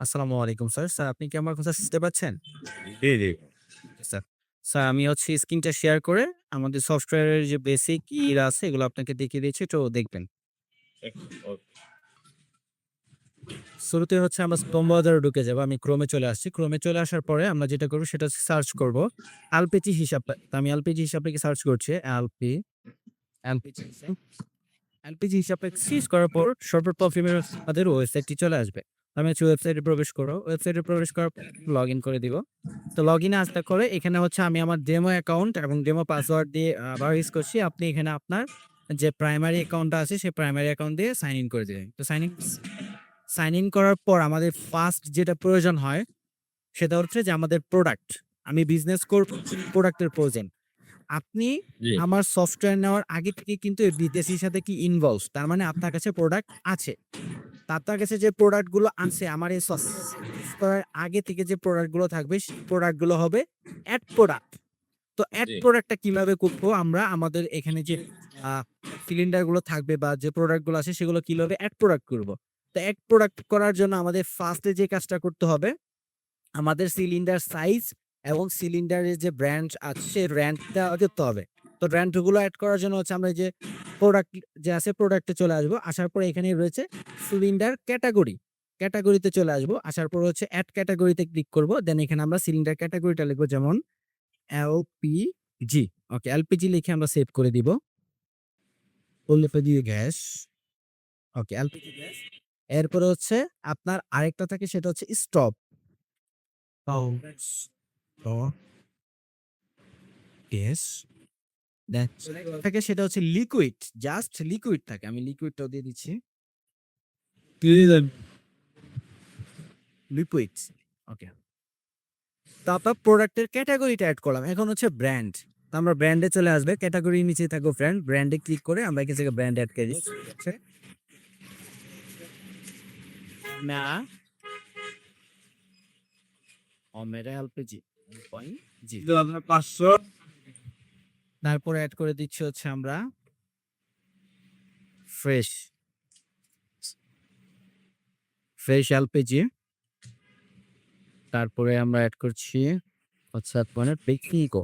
আসসালামু আলাইকুম sir. Sir আপনি কি আমার কথা শুনতে পাচ্ছেন? জি, জি। স্যার। স্যার আমি হচ্ছে স্ক্রিনটা শেয়ার করে আমাদের সফটওয়্যারের যে বেসিক আছে এগুলো আপনাকে দেখিয়ে দিচ্ছি একটু দেখবেন। এক ও শুরুতে হচ্ছে আমরা ক্রোম ব্রাউজারে ঢুকে যাবো। আমি ক্রোমে চলে আসছি। ক্রোমে চলে আসার পরে আমরা যেটা করব সেটা হচ্ছে সার্চ করব এলপিজি হিসাব। তো আমি এলপিজি হিসাব লিখে সার্চ করছি। এলপিজি হিসাব। এলপিজি হিসাবটা সিজ করার পর সর্বপ্রথমে আমাদের ওয়েবসাইটটি চলে আসবে। আমি হচ্ছে ওয়েবসাইটে প্রবেশ করব। ওয়েবসাইটে প্রবেশ করার পর লগইন করে দিব। তো লগইনে আসার পরে এখানে হচ্ছে আমি আমার ডেমো অ্যাকাউন্ট এবং ডেমো পাসওয়ার্ড দিয়ে আবার ইউজ করছি। আপনি এখানে আপনার যে প্রাইমারি অ্যাকাউন্টটা আছে সেই প্রাইমারি অ্যাকাউন্ট দিয়ে সাইন ইন করে দিবেন। তো সাইন ইন করার পর আমাদের ফার্স্ট যেটা প্রয়োজন হয় সেটা হচ্ছে যে আমাদের প্রোডাক্ট। আমি বিজনেস করব, প্রোডাক্টের প্রয়োজন। আপনি জি, আমার সফটওয়্যার নেওয়ার আগে থেকে কিন্তু এই বিদেশির সাথে কি ইনভলভ। তার মানে আপনার কাছে প্রোডাক্ট আছে। তা আপনার কাছে যে প্রোডাক্ট গুলো আছে আমার এই করার আগে থেকে যে প্রোডাক্ট গুলো থাকবে সেই প্রোডাক্ট গুলো হবে এড প্রোডাক্ট। তো এড জি, প্রোডাক্টটা কিভাবে করবো আমরা আমাদের এখানে যে সিলিন্ডার গুলো থাকবে বা যে প্রোডাক্ট গুলো আছে সেগুলো কিভাবে এড প্রোডাক্ট করব। তো এড প্রোডাক্ট করার জন্য আমাদের ফার্স্টে যে কাজটা করতে হবে আমাদের সিলিন্ডার সাইজ এবং সিলিন্ডারের যে ব্র্যান্ড আছে সেই ব্র্যান্ডটা করতে হবে। তো ব্র্যান্ড গুলো এড করার জন্য হচ্ছে আমরা এই যে প্রোডাক্ট যে আছে প্রোডাক্টে চলে আসবো। আসার পরে এখানে রয়েছে সিলিন্ডার ক্যাটেগরি। ক্যাটেগরিতে চলে আসবো। আসার পর হচ্ছে এড ক্যাটেগরিতে ক্লিক করব। দেন এখানে আমরা সিলিন্ডার ক্যাটেগরিটা লিখবো যেমন এলপিজি। ওকে, এলপিজি লিখে আমরা সেভ করে দিব। LPG gas. Okay, LPG gas. এরপরে হচ্ছে আপনার আরেকটা থাকে সেটা হচ্ছে স্টপ। গ্যাস থাকে সেটা হচ্ছে লিকুইড। জাস্ট লিকুইড থাকে। আমি লিকুইডটাও দিয়ে দিচ্ছি। লিকুইড। ওকে। তারপর প্রোডাক্টের ক্যাটেগরিটা এড করলাম। এখন হচ্ছে ব্র্যান্ড। তো আমরা ব্র্যান্ডে চলে আসবে। ক্যাটেগরির নিচে থাকবে ব্র্যান্ড। ব্র্যান্ডে ক্লিক করে আমরা এখান থেকে ব্র্যান্ড এড করে দিচ্ছি। না, অমেরা এলপিজি। পয়েন্ট জি। কিন্তু আপনার ৫০০ তারপরে এড করে দিচ্ছি হচ্ছে আমরা ফ্রেশ। Fresh LPG. তারপরে আমরা এড করছি হচ্ছে আপনার বেকিংকো।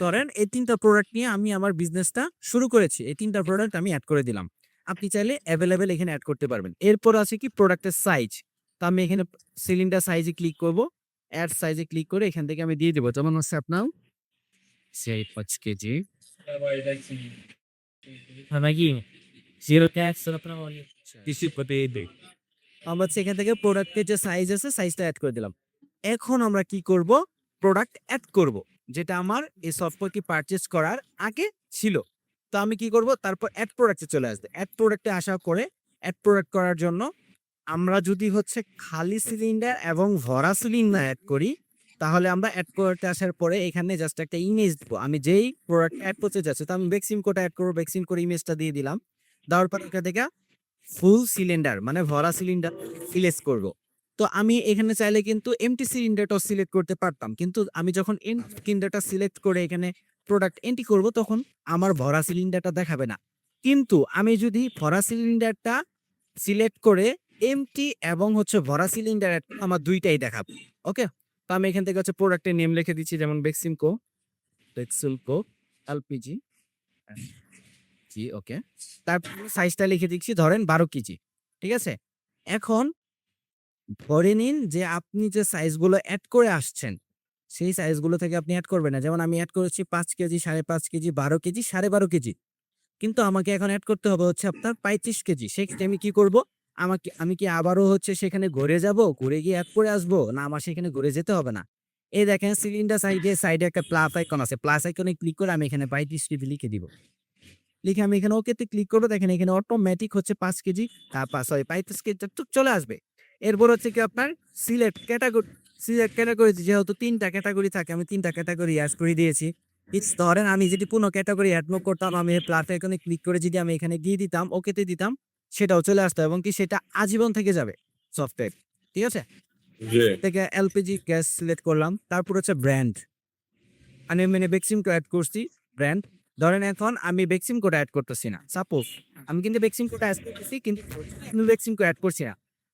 ধরেন এই ৩ টা প্রোডাক্ট নিয়ে আমি আমার বিজনেসটা শুরু করেছি। এই ৩ টা প্রোডাক্ট আমি এড করে দিলাম। আপনি চাইলে এভেইলেবল এখানে এড করতে পারবেন। এরপর আছে কি প্রোডাক্টের সাইজ। তো আমি এখানে সিলিন্ডার সাইজে ক্লিক করব। এড সাইজে ক্লিক করে এখান থেকে আমি দিয়ে দেব। যেমন হচ্ছে আপনার সেই ৫ কেজি। নাকি 0 ট্যাক্স আপনার কৃষি পতি দেই। আমরা হচ্ছে এখান থেকে প্রোডাক্টের যে সাইজ আছে সাইজটা এড করে দিলাম। এখন আমরা কি করব? প্রোডাক্ট এড করব। যেটা আমার এই সফটওয়্যারটি পারচেজ করার আগে ছিল। তো আমি কি করব? তারপর এড প্রোডাক্টে চলে আসবে। এড প্রোডাক্টে আসার পরে এড প্রোডাক্ট করার জন্য আমরা যদি হচ্ছে খালি সিলিন্ডার এবং ভরা সিলিন্ডার এড করি, তাহলে আমরা এড প্রোডাক্টে আসার পরে এখানে জাস্ট একটা ইমেজ দিব। আমি যেই প্রোডাক্ট এড করতে যাচ্ছি, তো আমি বেক্সিম কোডটা এড করব। বেক্সিম করে ইমেজটা দিয়ে দিলাম। দেওয়ার পর এখান থেকে ফুল সিলিন্ডার মানে ভরা সিলিন্ডার সিলেক্ট করব। তো আমি এখানে চাইলে কিন্তু এমটি সিলিন্ডারটাও সিলেক্ট করতে পারতাম। কিন্তু আমি যখন সিলিন্ডারটা সিলেক্ট করে এখানে প্রোডাক্ট এন্ট্রি করব তখন আমার ভরা সিলিন্ডারটা দেখাবে না। কিন্তু আমি যদি ভরা সিলিন্ডারটা সিলেক্ট করে এমটি এবং হচ্ছে ভরা সিলিন্ডার আমার ২ টাই দেখাবে। ওকে? তো আমি এখান থেকে হচ্ছে প্রোডাক্টের নেম লিখে দিচ্ছি যেমন বেক্সিমকো এলপিজি। জি, ওকে। তারপর সাইজটা লিখে দিচ্ছি ধরেন ১২ কেজি। ঠিক আছে? এখন ধরে নিন যে আপনি যে সাইজগুলো এড করে আসছেন, সেই সাইজগুলো থেকে আপনি এড করবেন না। যেমন আমি এড করেছি ৫ কেজি, ৫.৫ কেজি, ১২ কেজি, ১২.৫ কেজি। কিন্তু আমাকে এখন এড করতে হবে হচ্ছে আপনার ৩৫ কেজি। সেক্ষেত্রে আমি কি করব? আমি কি আবারও হচ্ছে সেখানে ঘুরে যাব? ঘুরে গিয়ে এড করে আসবো? না আমার সেখানে ঘুরে যেতে হবে না। এই দেখেন সিলিন্ডার সাইডে একটা প্লাস আইকন আছে। প্লাস আইকনে ক্লিক করে আমি এখানে ৩৫ কেজি লিখে দিব। লিখে আমি এখানে ওকেতে ক্লিক করব। দেখেন এখানে অটোমেটিক হচ্ছে ৫ কেজি সরি ৩৫ কেজি চলে আসবে। এরপর হচ্ছে কি আপনার সিলেক্ট ক্যাটেগরি যেহেতু ৩ টা ক্যাটেগরি থাকে আমি ৩ টা ক্যাটেগরি এড করে দিয়েছি। ধরেন আমি যদি কোনো ক্যাটেগরি এড করতাম আমি প্লাস আইকনে ক্লিক করে যদি আমি এখানে দিয়ে দিতাম, ওকেতে দিতাম সেটাও চলে আসতো এবং কি সেটা আজীবন থেকে যাবে সফটওয়্যার। ঠিক আছে? জি, থেকে এলপিজি গ্যাস সিলেক্ট করলাম। তারপর হচ্ছে ব্র্যান্ড। মানে বেক্সিমকো এড করছি ব্র্যান্ড। ধরেন এখন আমি বেক্সিমকোটা এড করতেছি না। সাপোজ আমি কিন্তু বেক্সিমকোটা এড করতেছি কিন্তু আমি বেক্সিমকো এড করছি না।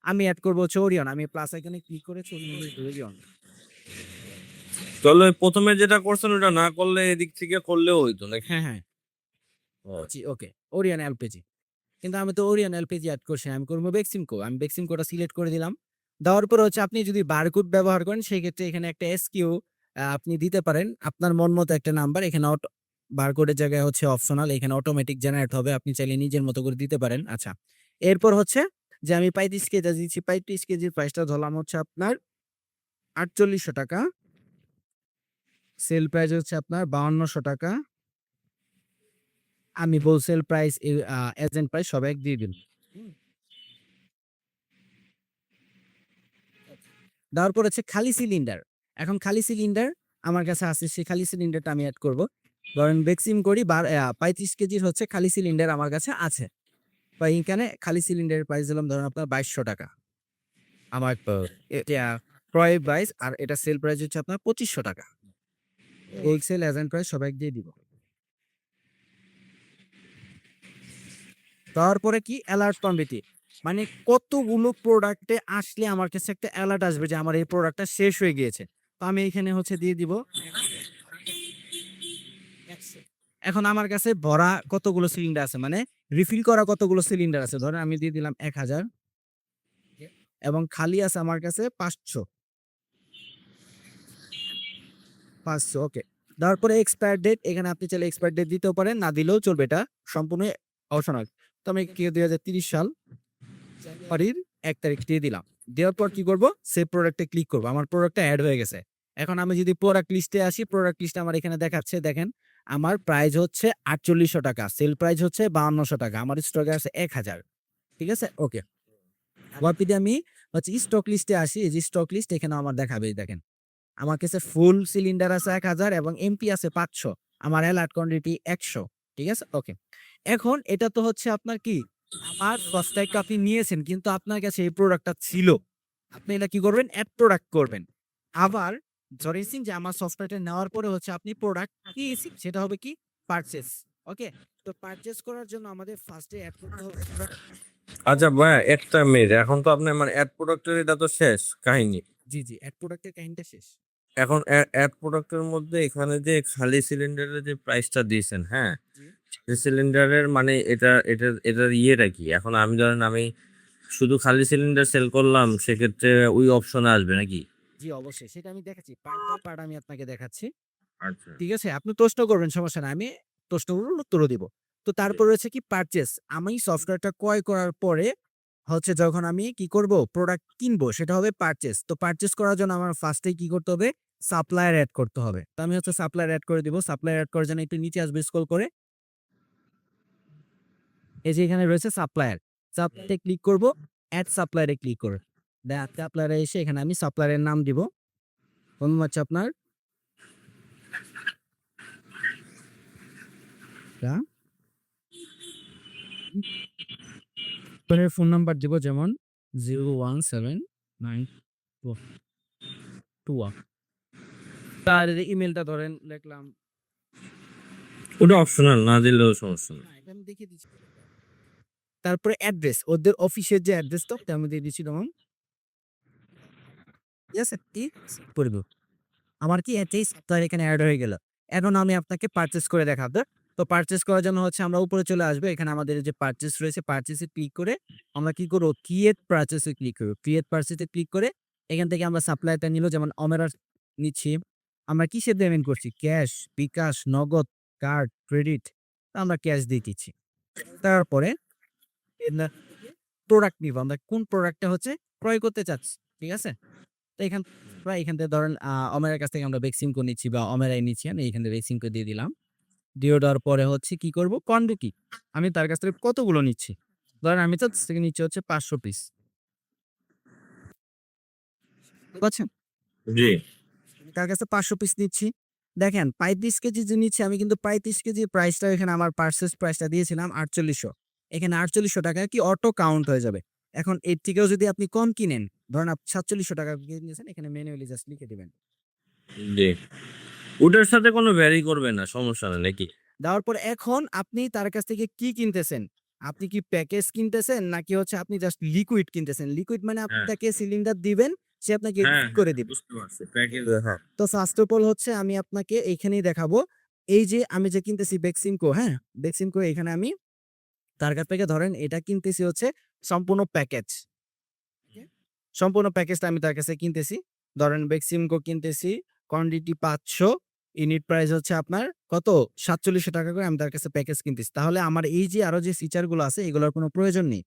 আমি অ্যাড করবো হচ্ছে ওরিয়ন। আমি প্লাস আইকনে ক্লিক করে ওরিয়ন। তাহলে প্রথমে যেটা করছেন ওটা না করলে এদিক থেকে করলেও হইতো নাকি? হ্যাঁ, হ্যাঁ। ও, জি, ওকে। Orion LPG. কিন্তু আমি তো ওরিয়ন এলপিজি অ্যাড করছি না। আমি করবো বেক্সিমকো। আমি বেক্সিমকোটা সিলেক্ট করে দিলাম। দেওয়ার পর হচ্ছে আপনি যদি বারকোড ব্যবহার করেন সেক্ষেত্রে এখানে একটা এসকিউ আপনি দিতে পারেন। আপনার মন মতো একটা নাম্বার এখানে বারকোডের জায়গায় হচ্ছে অপশনাল, এখানে অটোমেটিক জেনারেট হবে। আপনি চাইলে নিজের মতো করে দিতে পারেন। আচ্ছা। এরপর হচ্ছে যে আমি ৩৫ কেজি দিচ্ছি, ৩৫ কেজির প্রাইসটা ধরলাম হচ্ছে আপনার ৳৪৮০০। সেল প্রাইস হচ্ছে আপনার ৳৫২০০। আমি হোলসেল প্রাইস এজেন্ট প্রাইস সব এক দিয়ে দিন। দেওয়ার পর হচ্ছে খালি সিলিন্ডার। এখন খালি সিলিন্ডার আমার কাছে আছে, সেই খালি সিলিন্ডারটা আমি এড করব। ধরেন বেক্সিম করি ৩৫ কেজির হচ্ছে খালি সিলিন্ডার আমার কাছে আছে। বা এইখানে খালি সিলিন্ডারের প্রাইস দিলাম ধরেন আপনার ৳২২০০। আমার এটা ক্রয় প্রাইস আর এটা সেল প্রাইস হচ্ছে আপনার ৳২৫০০। হোলসেল এজেন্ট প্রাইস সবাই দিয়ে দিব। তারপরে কি অ্যালার্ট কোয়ান্টিটি, মানে কতগুলো প্রোডাক্টে আসলে আমার কাছে একটা অ্যালার্ট আসবে যে আমার এই প্রোডাক্টটা শেষ হয়ে গিয়েছে। তো আমি এখানে হচ্ছে দিয়ে দিব। এখন আমার কাছে ভরা কতগুলো সিলিন্ডার আছে, মানে রিফিল করা কতগুলো সিলিন্ডার আছে, ধরেন আমি দিয়ে দিলাম ১০০০ এবং খালি আছে আমার কাছে ৫০০। ওকে। তারপরে এক্সপায়ার ডেট, এখানে আপনি চাইলে এক্সপায়ার ডেট দিতেও পারেন, না দিলেও চলবে, এটা সম্পূর্ণ অপশনাল। তো আমি কি ২০৩০ সাল জানুয়ারির ১ তারিখ দিয়ে দিলাম। দেওয়ার পর কি করব? সেভ প্রোডাক্টে ক্লিক করব। আমার প্রোডাক্টটা এড হয়ে গেছে। এখন আমি যদি প্রোডাক্ট লিস্টে আসি, প্রোডাক্ট লিস্টে আমার এখানে দেখাচ্ছে, দেখেন আমার প্রাইস হচ্ছে ৳৪৮০০, সেল প্রাইস হচ্ছে ৳৫২০০, আমার স্টকে আছে ১০০০। ঠিক আছে? ওকে। আবার যদি আমি হচ্ছে স্টক লিস্টে আসি, এই যে স্টক লিস্ট এখানে আমার দেখাবে, এই দেখেন। আমার কাছে ফুল সিলিন্ডার আছে ১০০০ এবং এমটি আছে ৫০০। আমার অ্যালার্ট কোয়ান্টিটি ১০০। ঠিক আছে? ওকে। এখন এটা তো হচ্ছে আপনার কি? আমার সস্তায় আপনি নিয়েছেন কিন্তু আপনার কাছে এই প্রোডাক্টটা ছিল। আপনি এটা কি করবেন? এড প্রোডাক্ট করবেন। আবার ধরেছেন যে আমার সফটওয়্যারটা নেওয়ার পরে হচ্ছে আপনি প্রোডাক্ট নিয়েছি, সেটা হবে কি? পারচেজ। ওকে? তো পারচেজ করার জন্য আমাদের ফার্স্ট এ এড করতে হবে। আচ্ছা ভাইয়া একটা মিনিট, এখন তো আপনি মানে অ্যাড প্রোডাক্টের এটা তো শেষ কাহিনী। জি, জি। এড প্রোডাক্টের কাহিনীটা শেষ। এখন অ্যাড প্রোডাক্টের মধ্যে এখানে যে খালি সিলিন্ডারের যে প্রাইসটা দিয়েছেন, হ্যাঁ, জি। খালি সিলিন্ডারের মানে এটার ইয়েটা কি? এখন আমি ধরেন আমি শুধু খালি সিলিন্ডার সেল করলাম, সেক্ষেত্রে ওই অপশনে আসবে নাকি? জি, অবশ্যই। সেটা আমি দেখাচ্ছি। পার্ট বাই পার্ট আমি আপনাকে দেখাচ্ছি। আচ্ছা। ঠিক আছে? আপনি প্রশ্ন করবেন, সমস্যা নাই। আমি প্রশ্নগুলোর উত্তরও দিব। তো তারপর রয়েছে কি পারচেজ। আমি সফটওয়্যারটা ক্রয় করার পরে হচ্ছে যখন আমি কি করব? প্রোডাক্ট কিনবো সেটা হবে পারচেজ। তো পারচেজ করার জন্য আমার ফার্স্ট এই কি করতে হবে? সাপ্লায়ার এড করতে হবে। তো আমি হচ্ছে সাপ্লায়ার এড করে দিব। সাপ্লায়ার এড করার জন্য একটু নিচে আসবে স্ক্রল করে। এই যে এখানে রয়েছে সাপ্লায়ার। সাপ্লায়ারে ক্লিক করব, এড সাপ্লায়ারে ক্লিক করব। দেন সাপ্লায়ারে এসে এখানে আমি সাপ্লায়ারের নাম দিব। হচ্ছে আপনার টা ফোন নাম্বার দিব, যেমন 01792 তার ইমেলটা ধরেন লিখলাম। ওটা অপশনাল, না দিলেও সমস্যা নেই। না, এটা আমি দেখিয়ে দিচ্ছি। তারপরে অ্যাড্রেস, ওদের অফিসের যে অ্যাড্রেসটা ওটা আমি দিয়ে দিচ্ছি তখন। ঠিক আছে? করে দেব। আমার কি এটাই সফটওয়্যার এখানে এড হয়ে গেল। এখন আমি আপনাকে পারচেজ করে দেখাবো। তো পারচেজ করার জন্য হচ্ছে আমরা উপরে চলে আসবো। এখানে আমাদের যে পারচেজ রয়েছে, পারচেজ এ ক্লিক করে আমরা কি করব? ক্রিয়েট পারচেজ এ ক্লিক করব। ক্রিয়েট পারচেজ এ ক্লিক করে এখান থেকে আমরা সাপ্লায়ারটা নিলো, যেমন অমেরার নিচ্ছি। আমরা কিসে পেমেন্ট করছি? ক্যাশ, বিকাশ, নগদ, কার্ড, ক্রেডিট। আমরা ক্যাশ দিয়ে দিচ্ছি। তারপরে প্রোডাক্ট নিব। আমরা কোন প্রোডাক্টটা হচ্ছে ক্রয় করতে চাচ্ছি। ঠিক আছে? তো এখান থেকে ধরেন অমেরার কাছ থেকে আমরা বেক্সিমকো নিচ্ছি বা অমেরাই নিচ্ছি। আমি এখান থেকে বেক্সিমকো দিয়ে দিলাম। দিয়ে দেওয়ার পরে হচ্ছে কি করব? কোয়ান্টিটি। আমি তার কাছ থেকে কতগুলো নিচ্ছি? ধরেন আমি তার থেকে নিচ্ছি হচ্ছে ৫০০ পিস। বুঝতে পারছেন? জি। তার কাছে ৫০০ পিস নিচ্ছি। দেখেন ৩৫ কেজি যে নিচ্ছি আমি, কিন্তু ৩৫ কেজির প্রাইসটা এখানে আমার পারচেজ প্রাইসটা দিয়েছিলাম ৪৮০০। এখানে ৳৪৮০০ কি অটো কাউন্ট হয়ে যাবে। এখন এর থেকেও যদি আপনি কম কিনেন, ধরেন আপনি ৳৪৭০০ কিনেছেন, এখানে ম্যানুয়ালি জাস্ট লিখে দিবেন। জি। ওটার সাথে কোনো ভ্যারি করবে না, সমস্যা নেই নাকি? দেওয়ার পর এখন আপনি তার কাছ থেকে কি কিনতেছেন? আপনি কি প্যাকেজ কিনতেছেন নাকি হচ্ছে আপনি জাস্ট লিকুইড কিনতেছেন? লিকুইড মানে আপনি হ্যাঁ। তাকে সিলিন্ডার দিবেন, সে আপনাকে হ্যাঁ, refill করে দিবে। বুঝতে পারছি। প্যাকেজ হ্যাঁ। তো ফার্স্ট অফ অল হচ্ছে আমি আপনাকে এইখানেই দেখাবো। এই যে আমি যে কিনতেছি বেক্সিমকো, হ্যাঁ? বেক্সিমকো এখানে আমি তার কাছ থেকে ধরেন এটা কিনতেছি হচ্ছে সম্পূর্ণ প্যাকেজ। সম্পূর্ণ প্যাকেজটা আমি তার কাছে কিনতেছি। ধরেন বেক্সিমকো কিনতেছি কোয়ান্টিটি ৫০০, ইউনিট প্রাইস হচ্ছে আপনার কত? ৳৪৭০০ করে আমি তার কাছে প্যাকেজ কিনতেছি। তাহলে আমার এই যে আরো যে ফিচার গুলো আছে এগুলোর কোনো প্রয়োজন নেই।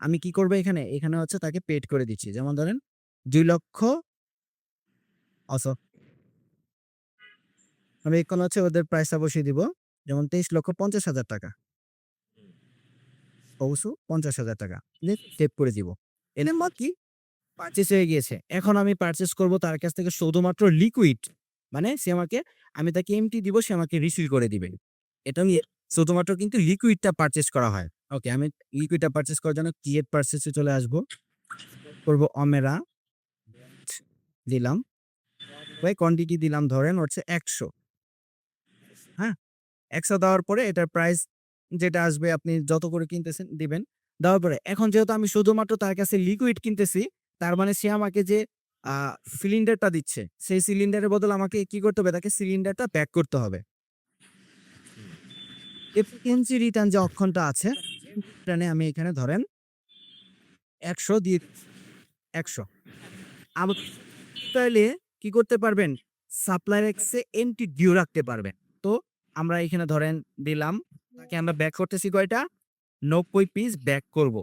আমি কি করব এখানে? এখানে হচ্ছে তাকে পেইড করে দিচ্ছি। যেমন ধরেন ২,০০,০০০ আমি এখানে হচ্ছে ওদের প্রাইসটা বসিয়ে দিব। যেমন ৳২৩,৫০,০০০ অবশ্য ৳৫০,০০০ দিয়ে সেভ করে দিব। এর মত কি পারচেজ হয়ে গিয়েছে। এখন আমি পারচেজ করব তার কাছ থেকে শুধুমাত্র লিকুইড। মানে সে আমাকে আমি তাকে এমটি দিব, সে আমাকে রিফিল করে দিবে। এটা নিয়ে শুধুমাত্র কিন্তু লিকুইডটা পারচেজ করা হয়। ওকে, আমি লিকুইডটা পারচেজ করার জন্য ক্রিয়েট পারচেজ এ চলে আসব। করব অমেরা দিলাম। ভাই কোয়ান্টিটি দিলাম ধরেন হচ্ছে ১০০। হ্যাঁ? ১০০ দেওয়ার পরে এটার প্রাইস যেটা আসবে আপনি যত করে কিনতেছেন দিবেন। দেওয়ার পরে এখন যেহেতু আমি শুধুমাত্র তার কাছে লিকুইড কিনতেছি, তার মানে সে আমাকে যে আ সিলিন্ডারটা দিচ্ছে, সেই সিলিন্ডারের বদলে আমাকে কি করতে হবে? তাকে সিলিন্ডারটা ব্যাক করতে হবে। এফিসিয়েন্সি রিটার্ন যে অপশনটা আছে, রিটার্নে আমি এখানে ধরেন ১০০ দিয়ে ১০০ আবার চাইলে কি করতে পারবেন? সাপ্লায়ার এক্সে এমটি ডিউ রাখতে পারবেন। তো আমরা এখানে ধরেন দিলাম, তাকে আমরা ব্যাক করতেছি কয়টা? ৯০ পিস ব্যাক করব।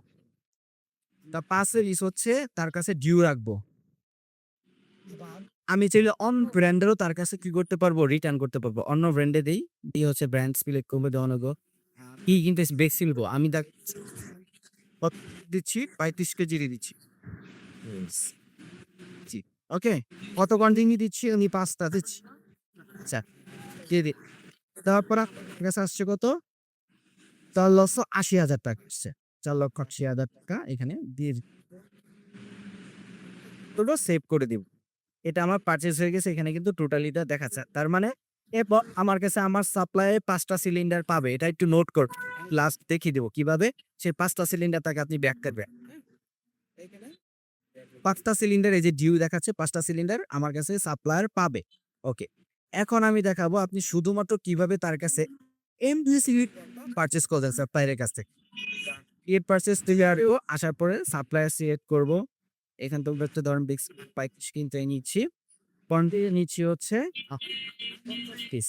তা ৫ এর ইস হচ্ছে তার কাছে ডিউ রাখবো। আমি চাইলে অন্য ব্র্যান্ডেরও তার কাছে কি করতে পারবো? রিটার্ন করতে পারবো। অন্য ব্র্যান্ডে দেই। দিয়ে হচ্ছে ব্র্যান্ড সিলেক্ট করবো দেওয়ানগো। কি কিনতেছি? বেক্সিমকো। আমি কত দিচ্ছি? ৩৫ কেজিরই দিচ্ছি। জি। ওকে? কত কোয়ান্টিটি দিচ্ছি? আমি ৫ টা দিচ্ছি। আচ্ছা, দিয়ে দিই। দেওয়ার পর আপনার কাছে আসছে কত? ৪,৮০,০০০ টাকা আসছে। ৳৪,৮০,০০০ এখানে দিয়ে সেভ করে দিব। এটা আমার পারচেজ হয়ে গেছে। এখানে কিন্তু টোটালিটা দেখাচ্ছে। তার মানে এরপর আমার কাছে আমার সাপ্লাইয়ে ৫ টা সিলিন্ডার পাবে। এটা একটু নোট লাস্ট দেখিয়ে দিব কিভাবে সে ৫ টা সিলিন্ডার তাকে আপনি ব্যাক করবেন। ৫ টা সিলিন্ডার এই যে ডিউ দেখাচ্ছে ৫ টা সিলিন্ডার আমার কাছে সাপ্লায়ার পাবে। ওকে। এখন আমি দেখাবো আপনি শুধুমাত্র কিভাবে তার কাছে এমভিসি পারচেজ করবেন সাপ্লায়ারের কাছ থেকে। ক্রিয়েট পারচেজ থেকে আসার পরে সাপ্লায়ার সিলেক্ট করব। এখান থেকে হচ্ছে ধরেন বিক্স পাইপ কিনতে নিচ্ছি। কোয়ান্টিটি নিচ্ছি হচ্ছে পিস।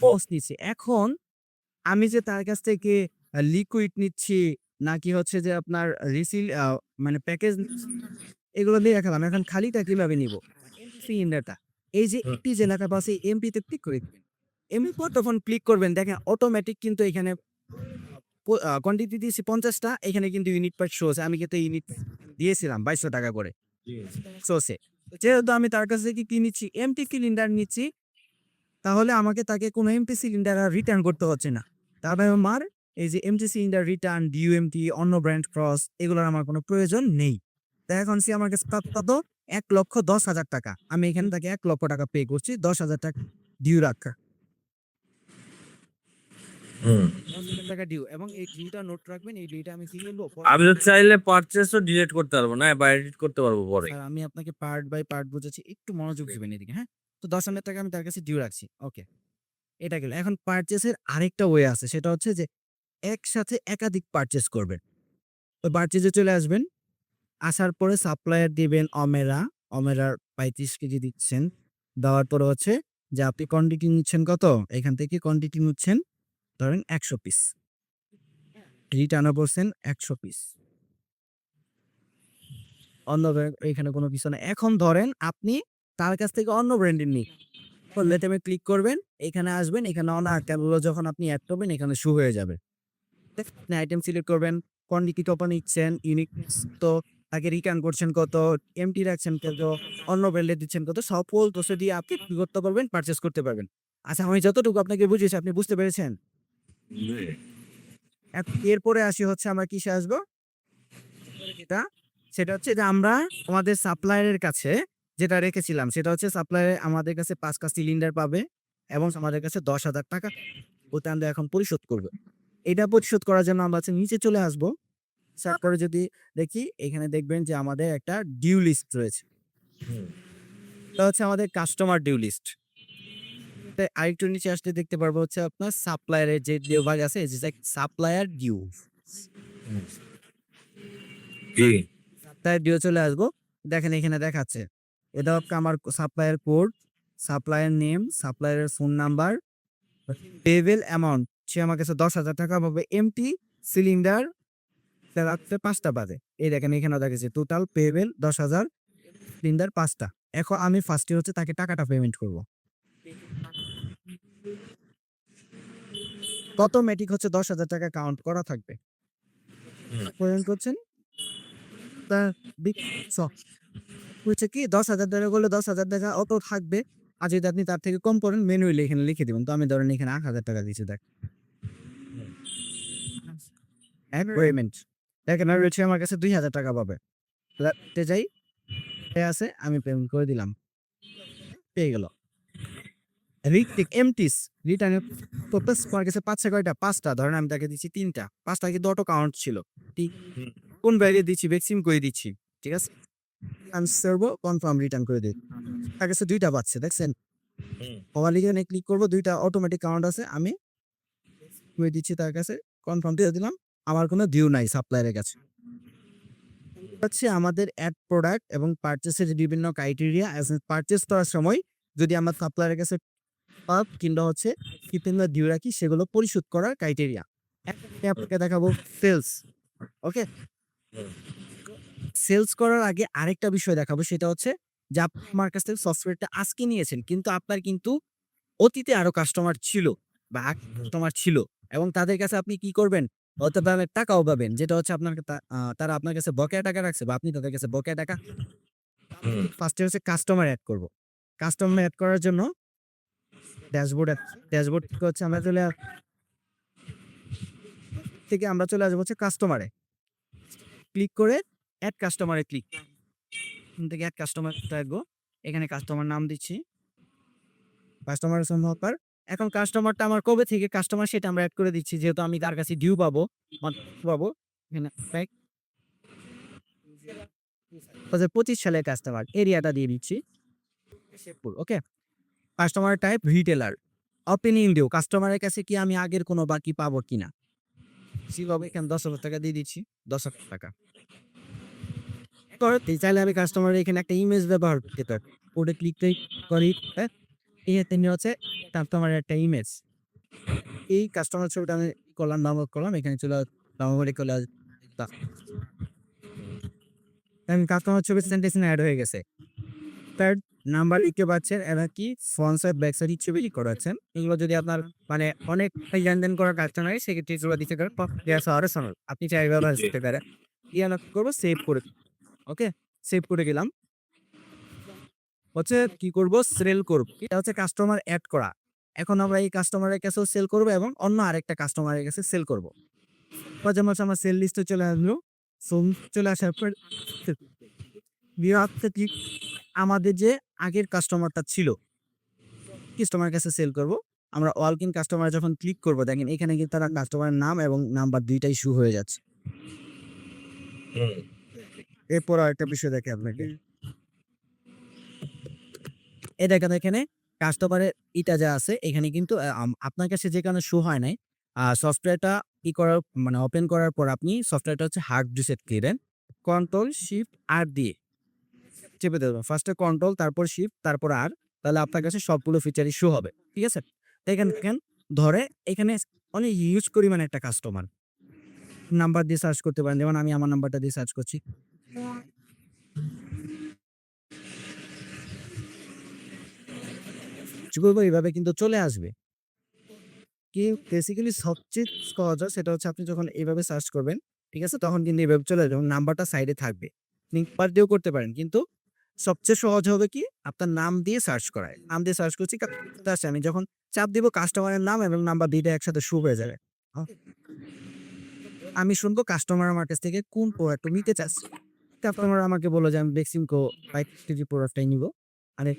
পোস্ট নিচ্ছি। এখন আমি যে তার কাছ থেকে লিকুইড নিচ্ছি নাকি হচ্ছে যে আপনার রিসিল মানে প্যাকেজ এগুলো দিয়ে রাখলাম। এখন খালিটা কিভাবে নিব? সিলিন্ডারটা। এই যে একটি যে লেখা পাশে এমপিতে ক্লিক করে দিবেন। এমনি পর তখন ক্লিক করবেন দেখেন অটোমেটিক কিন্তু এখানে কোয়ান্টিটি দিয়েছি ৫০ টা, এখানে কিন্তু ইউনিট পার শো হচ্ছে। আমি কিন্তু ইউনিট দিয়েছিলাম ৳২২০০ করে। শোছে। যেহেতু আমি তার কাছ থেকে কি নিচ্ছি? এমটি সিলিন্ডার নিচ্ছি। তাহলে আমাকে তাকে কোনো এমটি সিলিন্ডার আর রিটার্ন করতে হচ্ছে না। তাহলে আমার এই যে এমটি সিলিন্ডার রিটার্ন, ডিউএমটি, অন্য ব্র্যান্ড ক্রস এগুলোর আমার কোনো প্রয়োজন নেই। তো এখন সে আমার কাছে কত? ৳১,১০,০০০। আমি এখানে তাকে ৳১,০০,০০০ পে করছি। ৳১০,০০০ ডিউ রাখা। হুম। ৳১০,০০০ ডিউ এবং এই ডিউটা নোট রাখবেন। এই ডিউটা আমি কি করব? আমি তো চাইলে পারচেজও ডিলিট করতে পারবো না বা এডিট করতে পারবো পরে। স্যার আমি আপনাকে পার্ট বাই পার্ট বুঝাচ্ছি। একটু মনোযোগ দিবেন এদিকে, হ্যাঁ? তো ৳১০,০০০ আমি তার কাছে ডিউ রাখছি। ওকে। এটা গেল। এখন পারচেজ এর আরেকটা ওয়ে আছে। সেটা হচ্ছে যে একসাথে একাধিক পারচেজ করবেন। ওই পারচেজ এ চলে আসবেন। আসার পরে সাপ্লায়ার দিবেন অমেরা। অমেরার ৩৫ কেজি দিচ্ছেন। দেওয়ার পরে হচ্ছে যে আপনি কোয়ান্টিটি নিচ্ছেন কত? এখান থেকে কোয়ান্টিটি নিচ্ছেন ধরেন ১০০ পিস। রিটার্নও করছেন ১০০ পিস। অন্য ব্র্যান্ড এখানে কোনো কিছু নাই। এখন ধরেন আপনি তার কাছ থেকে অন্য ব্র্যান্ডের লেটেমে ক্লিক করবেন, এখানে আসবেন, এখানে অন আইটেমগুলো যখন আপনি এড করবেন এখানে শো হয়ে যাবে। আপনি আইটেম সিলেক্ট করবেন, কোয়ান্টিটি কত নিচ্ছেন, ইউনিট তো তাকে রিটার্ন করছেন কত, এমটি রাখছেন কত, অন্য ব্র্যান্ডে দিচ্ছেন কত, সকল তথ্য দিয়ে আপনি কি করতে পারবেন? পারচেজ করতে পারবেন। আচ্ছা আমি যতটুকু আপনাকে বুঝিয়েছি আপনি বুঝতে পেরেছেন? এরপরে আসি হচ্ছে আমরা কিসে আসবো? যেটা সেটা হচ্ছে যে আমরা আমাদের সাপ্লায়ারের কাছে যেটা রেখেছিলাম সেটা হচ্ছে সাপ্লায়ার আমাদের কাছে ৫ টা সিলিন্ডার পাবে এবং আমাদের কাছে ৳১০,০০০ ওটা আমরা এখন পরিশোধ করব। এটা পরিশোধ করার জন্য আমরা হচ্ছে নিচে চলে আসবো। তারপরে যদি দেখি এখানে দেখবেন যে আমাদের একটা ডিউ লিস্ট রয়েছে। হুম। এটা হচ্ছে আমাদের কাস্টমার ডিউ লিস্ট। আরেকটু নিচে আসলে দেখতে পারবো হচ্ছে আপনার সাপ্লায়ারের যে বিভাগ আছে এই যে সাপ্লায়ার ডিউ। জি। তাই ডিউ চলে আসবো। দেখেন এখানে দেখাচ্ছে। এটা হচ্ছে আমার সাপ্লায়ার কোড, সাপ্লায়ার নেম, সাপ্লায়ারের ফোন নাম্বার, পেয়েবল অ্যামাউন্ট। সে আমার কাছে ৳১০,০০০ পাবে। এমটি সিলিন্ডার রাত্রে ৫টা বাজে। এই দেখেন এখানেও দেখাচ্ছে টোটাল পেয়েবল ১০,০০০, সিলিন্ডার ৫টা। এখন আমি ফার্স্টে হচ্ছে তাকে টাকাটা পেমেন্ট করব। অটোমেটিক হচ্ছে ৳১০,০০০ কাউন্ট করা থাকবে। হুম। পেমেন্ট করছেন তা বিগ স হচ্ছে কি $১০,০০০ করলে ৳১০,০০০ অটো থাকবে। আর যদি আপনি তার থেকে কম করেন ম্যানুয়ালি এখানে লিখে দিবেন। তো আমি ধরেন এখানে ৳৮,০০০ দিচ্ছি দেখ। পেমেন্ট। দেখেন আর হচ্ছে আমার কাছে ৳২,০০০ পাবে। রাত্রে যাই এ আছে আমি পেমেন্ট করে দিলাম। পেয়ে গেল। এমটিস রিটার্নের পারপাস আমার কাছে পাচ্ছে কয়টা? ৫টা। ধরেন আমি তাকে দিচ্ছি ৩টা। ৫টা কিন্তু অটো কাউন্ট ছিল। ঠিক হুম। কোন ভ্যারিয়ে দিচ্ছি ভ্যাকসিন করে দিচ্ছি। ঠিক আছে? আনসার করব কনফার্ম রিটার্ন করে দিই। তার কাছে ২টা পাচ্ছে দেখছেন? হুম। মোবাইল এখানে ক্লিক করব ২টা অটোমেটিক কাউন্ট আছে। আমি করে দিচ্ছি তার কাছে কনফার্ম দিয়ে দিলাম। আমার কোনো ডিউ নাই সাপ্লায়ারের কাছে। হচ্ছে আমাদের এড প্রোডাক্ট এবং পারচেজের যে বিভিন্ন ক্রাইটেরিয়া পারচেজ করার সময় যদি আমার সাপ্লায়ারের কাছে কিংবা হচ্ছে কিংবা ডিউ রাখি সেগুলো পরিশোধ করার ক্রাইটেরিয়া। আমি আপনাকে দেখাবো সেলস। ওকে? হুম। সেলস করার আগে আরেকটা বিষয় দেখাবো সেটা হচ্ছে যে আপনি আমার কাছ থেকে সফটওয়্যারটা আজকে নিয়েছেন কিন্তু আপনার কিন্তু অতীতে আরো কাস্টমার ছিল বা কাস্টমার ছিল এবং তাদের কাছে আপনি কি করবেন? হয়তো তাদের টাকাও পাবেন। যেটা হচ্ছে আপনার তারা আপনার কাছে বকেয়া টাকা রাখছে বা আপনি তাদের কাছে বকেয়া টাকা হুম। ফার্স্টে হচ্ছে কাস্টমার এড করব। কাস্টমার এড করার জন্য ড্যাশবোর্ড থেকে হচ্ছে আমরা চলে আসবো হচ্ছে কাস্টমারে। ক্লিক করে এড কাস্টমারে ক্লিক। এখান থেকে এড কাস্টমার রাখবো। এখানে কাস্টমার নাম দিচ্ছি। কাস্টমারের জন্য অফার। এখন কাস্টমারটা আমার কবে থেকে কাস্টমার সেটা আমরা এড করে দিচ্ছি। যেহেতু আমি তার কাছে ডিউ পাবো, পাবো। এখানে ২০২৫ সালের কাস্টমার। এরিয়াটা দিয়ে দিচ্ছি। Sherpur. Okay? Customer type retailer. Opening due কাস্টমারের কাছে কি আমি আগের কোনো বাকি পাবো কিনা? সেভাবে এখানে ৳১০,০০০ দিয়ে দিচ্ছি। ৳১০,০০০। চাইলে আমি কাস্টমারের এখানে একটা ইমেজ ব্যবহার করতে পারি। কোডে ক্লিক করি, হ্যাঁ? এখানে হচ্ছে কাস্টমারের একটা ইমেজ। এই কাস্টমার ছবিটা আমি করলাম, ডাউনলোড করলাম। এখানে ডাউনলোড করে কাস্টমার ছবি সেন্টেন্সে এড হয়ে গেছে। তার নাম্বার লিখতে পারছেন, এরা কি ফ্রন্ট সাইড ব্যাক সাইড ছবি করাচ্ছেন। এগুলো যদি আপনার মানে অনেক লেনদেন করার কাস্টমার হয় সেক্ষেত্রে এগুলো দিতে পারেন। আপনি চাইলে ব্যবহার জি। করতে পারেন। ইয়ান করবো সেভ করে। ওকে? সেভ করে গেলাম। হচ্ছে কি করব? সেল করব। এটা হচ্ছে কাস্টমার এড করা। এখন আমরা এই কাস্টমারের কাছেও সেল করব এবং অন্য আরেকটা কাস্টমারের কাছে সেল করব। যেমন হচ্ছে আমার সেল লিস্টে চলে আসলো। চলে আসার পর কি আমাদের যে আগের কাস্টমারটা ছিল, কাস্টমারের কাছে সেল করব। আমরা ওয়ালকিন কাস্টমার যখন ক্লিক করব দেখেন এখানে কিন্তু তারা কাস্টমারের নাম এবং নাম্বার ২ টাই শো হয়ে যাচ্ছে। হুম। এরপর আরেকটা বিষয় দেখি আপনাকে। এই দেখেন এখানে কাস্টমারের ইটা যা আছে এখানে কিন্তু আপনার কাছে যে কারণে শো হয় নাই, সফটওয়্যারটা ই করার মানে ওপেন করার পর আপনি সফটওয়্যারটা হচ্ছে হার্ড রিসেট দিবেন। কন্ট্রোল শিফট আর দিয়ে চেপে দেবেন। ফার্স্টে কন্ট্রোল তারপর শিফট তারপর আর, তাহলে আপনার কাছে সবগুলো ফিচারই শো হবে। ঠিক আছে? তো এখানে দেখেন ধরে এখানে অনেক হিউজ পরিমাণে একটা কাস্টমার। নাম্বার দিয়ে সার্চ করতে পারেন। যেমন আমি আমার নাম্বারটা দিয়ে সার্চ করছি। এইভাবে কিন্তু চলে আসবে। কি বেসিক্যালি সবচেয়ে সহজ হয় সেটা হচ্ছে আপনি যখন এইভাবে সার্চ করবেন, ঠিক আছে? তখন কিন্তু এইভাবে চলে আসবে এবং নাম্বারটা সাইডে থাকবে। নাম্বার দিয়েও করতে পারেন। কিন্তু সবচেয়ে সহজ হবে কি আপনার নাম দিয়ে সার্চ করায়। নাম দিয়ে সার্চ করছি আমি যখন চাপ দিব কাস্টমারের নাম এবং নাম্বার ২ টা একসাথে শো হয়ে যাবে। আ আমি শুনবো কাস্টমার আমার কাছ থেকে কোন প্রোডাক্টটা নিতে চাচ্ছে। কাস্টমার আমাকে বলল যে আমি বেক্সিমকো ৫ কেজি প্রোডাক্টটাই নিবো। মানে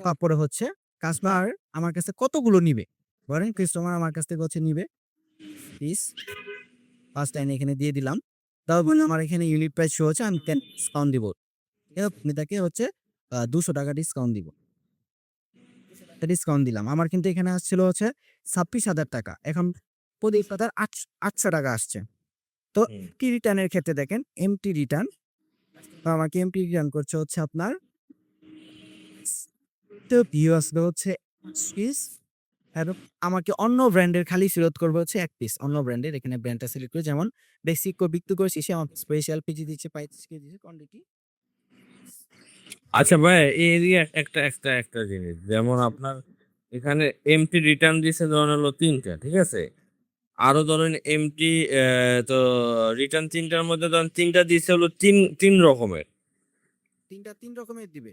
তারপরে হচ্ছে কাস্টমার আমার কাছে কতগুলো নিবে? ধরেন কাস্টমার আমার কাছ থেকে হচ্ছে নিবে পিস 5 লাইন এখানে দিয়ে দিলাম। তারপর আমার এখানে ইউনিট প্রাইস শো হচ্ছে, আমি 10 ডিসকাউন্ট দিব। আপনি তাকে হচ্ছে ৳200 ডিসকাউন্ট দিব। ডিসকাউন্ট দিলাম। আমার কিন্তু এখানে আসছিল হচ্ছে ৳26,000, এখন প্রতি পাতার ৳800 আসছে। তো হুম। এমটি রিটার্নের ক্ষেত্রে দেখেন, এমটি রিটার্ন আমাকে এমটি রিটার্ন করছে হচ্ছে আপনার তো ভিউ আসবে হচ্ছে 5 পিস, এবং আমাকে অন্য ব্র্যান্ডের খালি ফেরত করবে হচ্ছে 1 পিস। অন্য ব্র্যান্ডের এখানে ব্র্যান্ডটা সিলেক্ট করে, যেমন বেসিক বিক্রি করেছি, সে আমার স্পেশাল পিজি দিচ্ছে 35 কেজি কোয়ান্টিটি। আচ্ছা ভাই, এদিকে একটা জিনিস, যেমন আপনার এখানে এমটি রিটার্ন দিছে ধরেন হলো 3টা, ঠিক আছে? আরো ধরেন এমটি তো রিটার্ন 3টার মধ্যে ধরেন 3টা দিছে হলো তিন রকমের। 3 রকমের দিবে।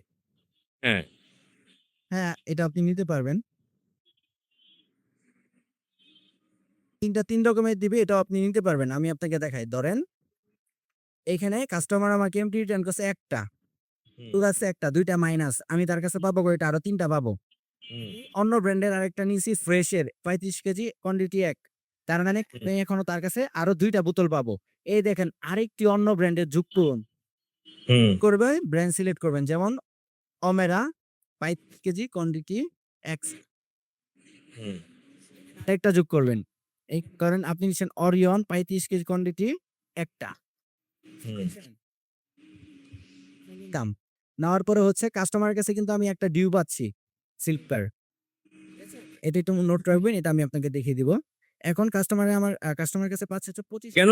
হ্যাঁ। হ্যাঁ, এটা আপনি নিতে পারবেন। 3 রকমের দিবে, এটাও আপনি নিতে পারবেন। আমি আপনাকে দেখাই। ধরেন এখানে কাস্টমার আমাকে এমটি রিটার্ন করছে একটা, হুম। প্লাস একটা, 2টা মাইনাস। আমি তার কাছে পাবো কয়টা? আরো 3টা পাবো। হুম। অন্য ব্র্যান্ডের আরেকটা নিয়েছি ফ্রেশের 35 কেজি কোয়ান্টিটি 1। তার মানে হুম। আমি এখনো তার কাছে আরো 2টা বোতল পাবো। এই দেখেন, আরেকটি অন্য ব্র্যান্ডের যুক্ত হুম। করবে, ব্র্যান্ড সিলেক্ট করবেন। যেমন অমেরা 35 কেজি কোয়ান্টিটি এক্স, হুম। আরেকটা যোগ করবেন। এই কারণ আপনি নিচ্ছেন অরিয়ন 35 কেজি কোয়ান্টিটি একটা। হুম। দাম নেওয়ার পরে হচ্ছে কাস্টমারের কাছে কিন্তু আমি একটা ডিউ পাচ্ছি সিল্পার। এটা একটু নোট রাখবেন, এটা আমি আপনাকে দেখিয়ে দিব। এখন কাস্টমারের কাছে পাচ্ছে হচ্ছে 25 কেন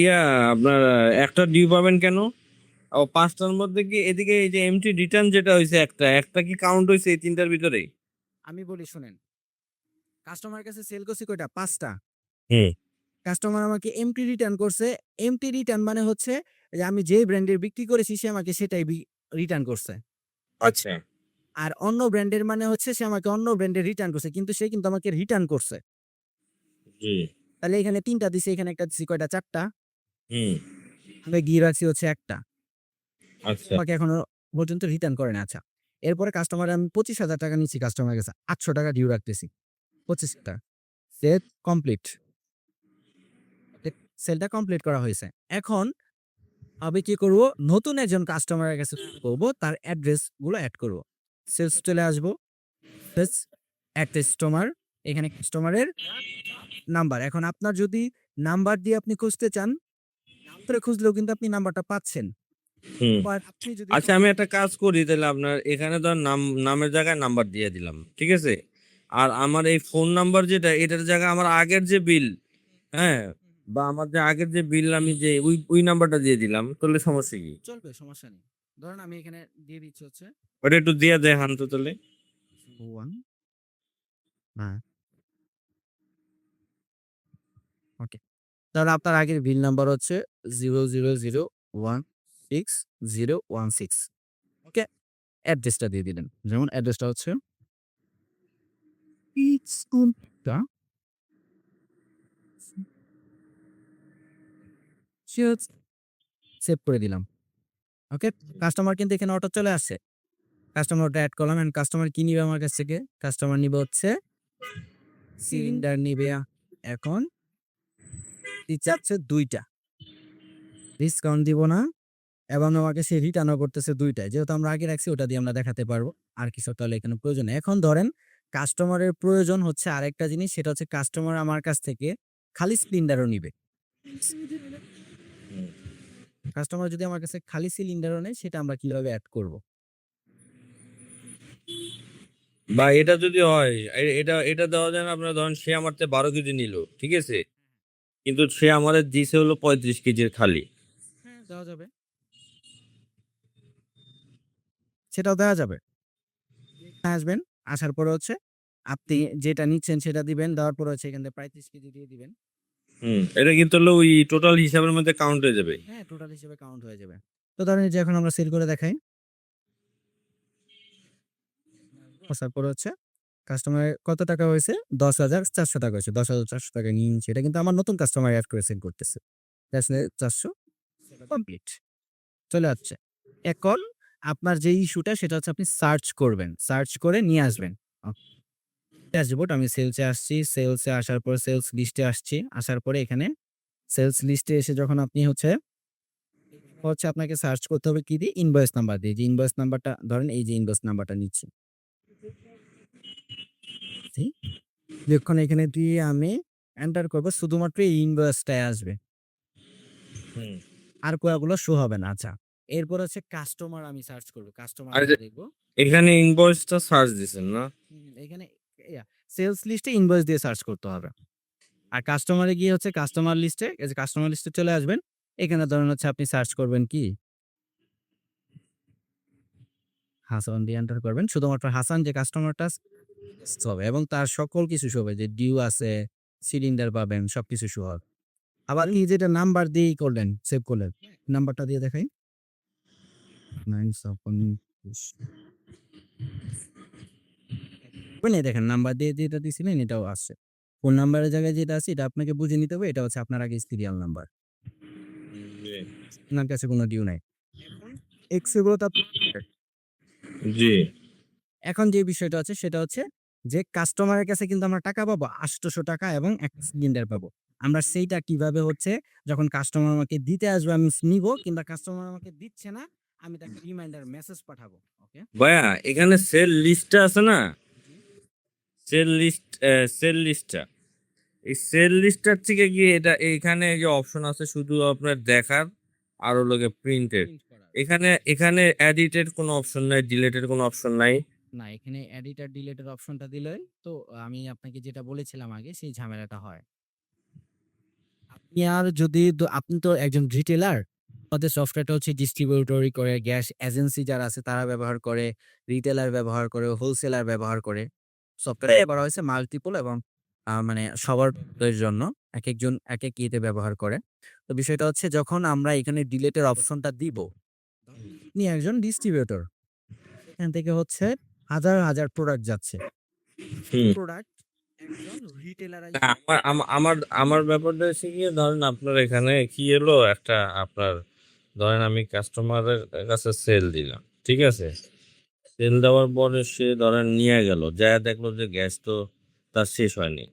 ইয়া আপনার একটা ডিউ পাবেন কেন? ও 5টার মধ্যে কি এদিকে এই যে এমটি রিটার্ন যেটা হয়েছে একটা কি কাউন্ট হয়েছে এই 3টার ভিতরেই? আমি বলি শুনেন, কাস্টমারের কাছে সেল করছি কয়টা? 5টা। হুম। কাস্টমার আমাকে এমটি রিটার্ন করছে। এমটি রিটার্ন মানে হচ্ছে যে আমি যে ব্র্যান্ডের বিক্রি করেছি সে আমাকে সেটাই রিটার্ন করছে। আচ্ছা। আর অন্য ব্র্যান্ডের মানে হচ্ছে সে আমাকে অন্য ব্র্যান্ডের রিটার্ন করছে, কিন্তু সে কিন্তু আমাকে রিটার্ন করছে। জি। তাহলে এখানে 3টা দিছি, এখানে একটা দিছি, কয়টা? 4টা। হুম। আমি গিয়ে রাখছি হচ্ছে একটা। আচ্ছা। আমাকে এখনো পর্যন্ত রিটার্ন করে না। আচ্ছা। এরপরে কাস্টমার আমি ৳25,000 নিচ্ছি কাস্টমারের কাছে। ৳800 ডিউ রাখতেছি। 25টা। Sale complete. সেলটা কমপ্লিট করা হয়েছে। এখন আমি কি করব? নতুন একজন কাস্টমারের কাছে করব, তার অ্যাড্রেস গুলো এড করব। সেলস চলে আসবো। সেলস এড কাস্টমার, এখানে কাস্টমারের নাম্বার। এখন আপনার যদি নাম্বার দিয়ে আপনি খুঁজতে চান, তাহলে খুঁজলেও কিন্তু আপনি নাম্বারটা পাচ্ছেন। হুম। বাট আপনি যদি আচ্ছা, আমি একটা কাজ করি তাহলে, আপনার এখানে ধর নামের জায়গায় নাম্বার দিয়ে দিলাম, ঠিক আছে? আর আমার এই ফোন নাম্বার যেটা, এটার জায়গায় আমার আগের যে বিল, হ্যাঁ, বা আমার যে আগের যে বিল, আমি যে ওই নাম্বারটা দিয়ে দিলাম, তাহলে সমস্যা কি? চলবে, সমস্যা নেই। ধরেন আমি এখানে দিয়ে দিচ্ছি হচ্ছে ওটা একটু দিয়ে দেখান তো তাহলে। 1, হ্যাঁ, ওকে। তাহলে আপনার আগের বিল নাম্বার হচ্ছে 00016016। ওকে? অ্যাড্রেসটা দিয়ে দিলেন। যেমন অ্যাড্রেসটা হচ্ছে ইটস সেভ করে দিলাম। ওকে? কাস্টমার কিন্তু এখানে অটো চলে আসছে। কাস্টমার ওটা এড করলাম, এন্ড কাস্টমার কি নিবে আমার কাছ থেকে? কাস্টমার নিবে হচ্ছে সিলিন্ডার নিবে। এখন চাচ্ছে 2টা। ডিসকাউন্ট দিব না, এবং আমাকে সে রিটার্নও করতেছে 2টায়। যেহেতু আমরা আগে রাখছি ওটা দিয়ে আমরা দেখাতে পারবো। আর কিছু তাহলে এখানে প্রয়োজন নেই। এখন ধরেন কাস্টমারের প্রয়োজন হচ্ছে আরেকটা জিনিস, সেটা হচ্ছে কাস্টমার আমার কাছ থেকে খালি সিলিন্ডারও নিবে। হুম। কাস্টমার যদি আমার কাছে খালি সিলিন্ডারও নেয়, সেটা আমরা কিভাবে এড করব? বা এটা যদি হয়, এটা দেওয়া যায় না? আপনার ধরেন সে আমার থেকে 12 কেজি নিল, ঠিক আছে, কিন্তু সে আমাদের দিছে হলো 35 কেজির খালি। হ্যাঁ, দেওয়া যাবে। সেটাও দেওয়া যাবে। আসবেন, আসার পরে হচ্ছে আপনি যেটা নিচ্ছেন সেটা দিবেন। দেওয়ার পরে হচ্ছে এখান থেকে 35 কেজি দিয়ে দিবেন। হুম। এটা কিন্তু হলো ওই টোটাল হিসাবের মধ্যে কাউন্ট হয়ে যাবে। হ্যাঁ, টোটাল হিসেবে কাউন্ট হয়ে যাবে। তো ধরেন এই যে এখন আমরা সেল করে দেখাই। আসার পরে হচ্ছে কাস্টমারের কত টাকা হয়েছে? ৳10,400 হয়েছে। ৳10,400 নিয়ে নিচ্ছে। এটা কিন্তু আমার নতুন কাস্টমার এড করে সেল করতেছে। আসলে 400 কমপ্লিট। চলে যাচ্ছে। এখন আপনার যে ইস্যুটা সেটা হচ্ছে আপনি সার্চ করবেন। সার্চ করে নিয়ে আসবেন। ড্যাশবোর্ড আমি সেলসে আসছি। সেলসে আসার পর সেলস লিস্টে আসছি। আসার পরে এখানে সেলস লিস্টে এসে যখন আপনি হচ্ছে আপনাকে সার্চ করতে হবে কি দিয়ে? ইনভয়েস নাম্বার দিয়ে। যে ইনভয়েস নাম্বারটা ধরেন এই যে ইনভয়েস নাম্বারটা নিচ্ছি। জি? যখন এখানে দিয়ে আমি এন্টার করব শুধুমাত্র এই ইনভয়েসটাই আসবে। হুম। আর কোয়াগুলো শো হবে না। আচ্ছা। এরপর হচ্ছে কাস্টমার আমি সার্চ করব। কাস্টমার আর আমি যে দেখব। এখানে ইনভয়েসটা সার্চ দিছেন না? এখানে সেলস লিস্টে ইনভয়েস দিয়ে সার্চ করতে হবে। আর কাস্টমারে গিয়ে হচ্ছে কাস্টমার লিস্টে এই যে কাস্টমার লিস্টে চলে আসবেন। এখানে ধরেন হচ্ছে আপনি সার্চ করবেন কি? হাসান দিয়ে এন্টার করবেন। শুধুমাত্র হাসান যে কাস্টমারটা শো হবে এবং তার সকল কিছু শো হবে যে ডিউ আছে, সিলিন্ডার পাবেন সবকিছু শো হবে। আবার এই যেটা নাম্বার দিয়েই করলেন, সেভ করলেন। নাম্বারটা দিয়ে দেখাই। 9 মানে দেখেন নাম্বার দিয়ে যেটা দিছিলেন এটাও আসছে। ফোন নাম্বারের জায়গায় যেটা আছে এটা আপনাকে বুঝে নিতে হবে। এটা হচ্ছে আপনার আগে সিরিয়াল নাম্বার। জি। আপনার কাছে কোনো ডিউ নাই। এক্স এগুলো তো জি। এখন যে বিষয়টা আছে সেটা হচ্ছে যে কাস্টমারের কাছে কিন্তু আমরা টাকা পাবো ৳৮০০ এবং ১ সিলিন্ডার পাবো। আমরা সেইটা কিভাবে হচ্ছে যখন কাস্টমার আমাকে দিতে আসবে আমি নিবো কিংবা কাস্টমার আমাকে দিচ্ছে না, আমি তাকে রিমাইন্ডার মেসেজ পাঠাবো। ওকে? ভাইয়া এখানে সেল লিস্টটা আছে না? জি। সেল লিস্টটা। এই সেল লিস্টটার থেকে গিয়ে এটা এইখানে যে অপশন আছে শুধু আপনার দেখার আর হলো গিয়ে প্রিন্টের। প্রিন্ট করার। এখানে এডিটের কোনো অপশন নাই, ডিলিটের কোনো অপশন নাই। না এখানে এডিট আর ডিলিট এর অপশনটা দিলেই তো আমি আপনাকে যেটা বলেছিলাম আগে সেই ঝামেলাটা হয়। আপনি আর যদি আপনি তো একজন রিটেলার, আমাদের সফটওয়্যারটা হচ্ছে ডিস্ট্রিবিউটরি করে, গ্যাস এজেন্সি যারা আছে তারা ব্যবহার করে, রিটেলার ব্যবহার করে, হোলসেলার ব্যবহার করে। সফটওয়্যার করা হয়েছে মাল্টিপল এবং মানে সবার জন্য একেকজন একেক ইয়েতে ব্যবহার করে। তো বিষয়টা হচ্ছে যখন আমরা এখানে ডিলিটের অপশনটা দিব, আপনি একজন ডিস্ট্রিবিউটর। এখান থেকে হচ্ছে হাজার প্রোডাক্ট যাচ্ছে। হুম। প্রোডাক্ট একজন রিটেলার না, আমার ব্যাপারটা হচ্ছে গিয়ে ধরেন আপনার এখানে কি এলো একটা আপনার ধরেন আমি কাস্টমারের কাছে সেল দিলাম, ঠিক আছে? সেল দেওয়ার পরে সে ধরেন নিয়ে গেল, যায় দেখলো যে গ্যাস তো তার শেষ হয়নি।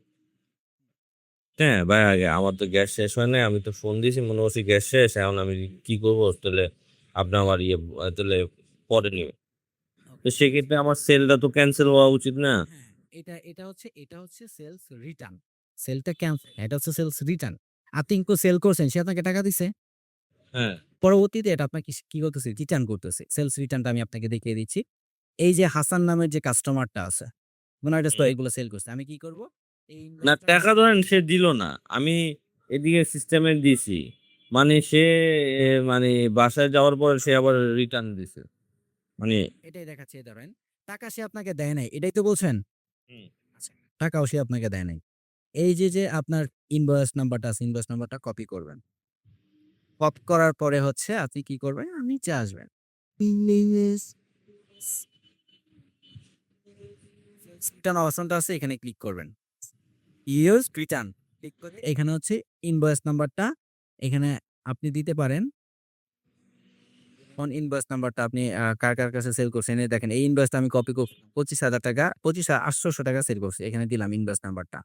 হ্যাঁ ভাই, আগে আমার তো গ্যাস শেষ হয় নাই, আমি তো ফোন দিয়েছি মনে করছি গ্যাস শেষ, এখন আমি কি করবো? তাহলে আপনি আমার তাহলে পরে নিবে, তো সেক্ষেত্রে আমার সেলটা তো ক্যান্সেল হওয়া উচিত না? হ্যাঁ, এটা হচ্ছে সেলস রিটার্ন। সেলটা ক্যানসেল, এটা হচ্ছে সেলস রিটার্ন। আপনি কিন্তু সেল করছেন, সে আপনাকে টাকা দিছে। হ্যাঁ। পরবর্তীতে এটা আপনাকে কি করতেছে? রিটার্ন করতেছে। সেলস রিটার্নটা আমি আপনাকে দেখিয়ে দিচ্ছি। এই যে হাসান নামের যে কাস্টমারটা আছে, উনার কাছে তো হুম। এগুলো সেল করছে। আমি কি করব? এই না, ইনভয়েসটা টাকা ধরেন সে দিল না, আমি এদিকে সিস্টেমে দিছি, মানে সে মানে বাসায় যাওয়ার পর সে আবার রিটার্ন দিছে, মানে এটাই দেখাচ্ছে ধরেন। টাকা সে আপনাকে দেয় নাই। এটাই তো বলছেন? হুম, আচ্ছা। টাকাও সে আপনাকে দেয় নাই। এই যে আপনার ইনভয়েস নাম্বারটা আছে, ইনভয়েস নাম্বারটা কপি করবেন। কপি করার পরে হচ্ছে আপনি কি করবেন? নিচে আসবেন। রিটার্ন অপশনটা আছে এখানে ক্লিক করবেন। ইউজ রিটার্ন ক্লিক করে এখানে হচ্ছে ইনভয়েস নাম্বারটা এখানে আপনি দিতে পারেন। কোন ইনভয়েস নাম্বারটা আপনি কার কাছে সেল করছেন এই দেখেন এই ইনভয়েসটা আমি কপি ৳25,000 ৳25,800 সেল করছি। এখানে দিলাম ইনভয়েস নাম্বারটা।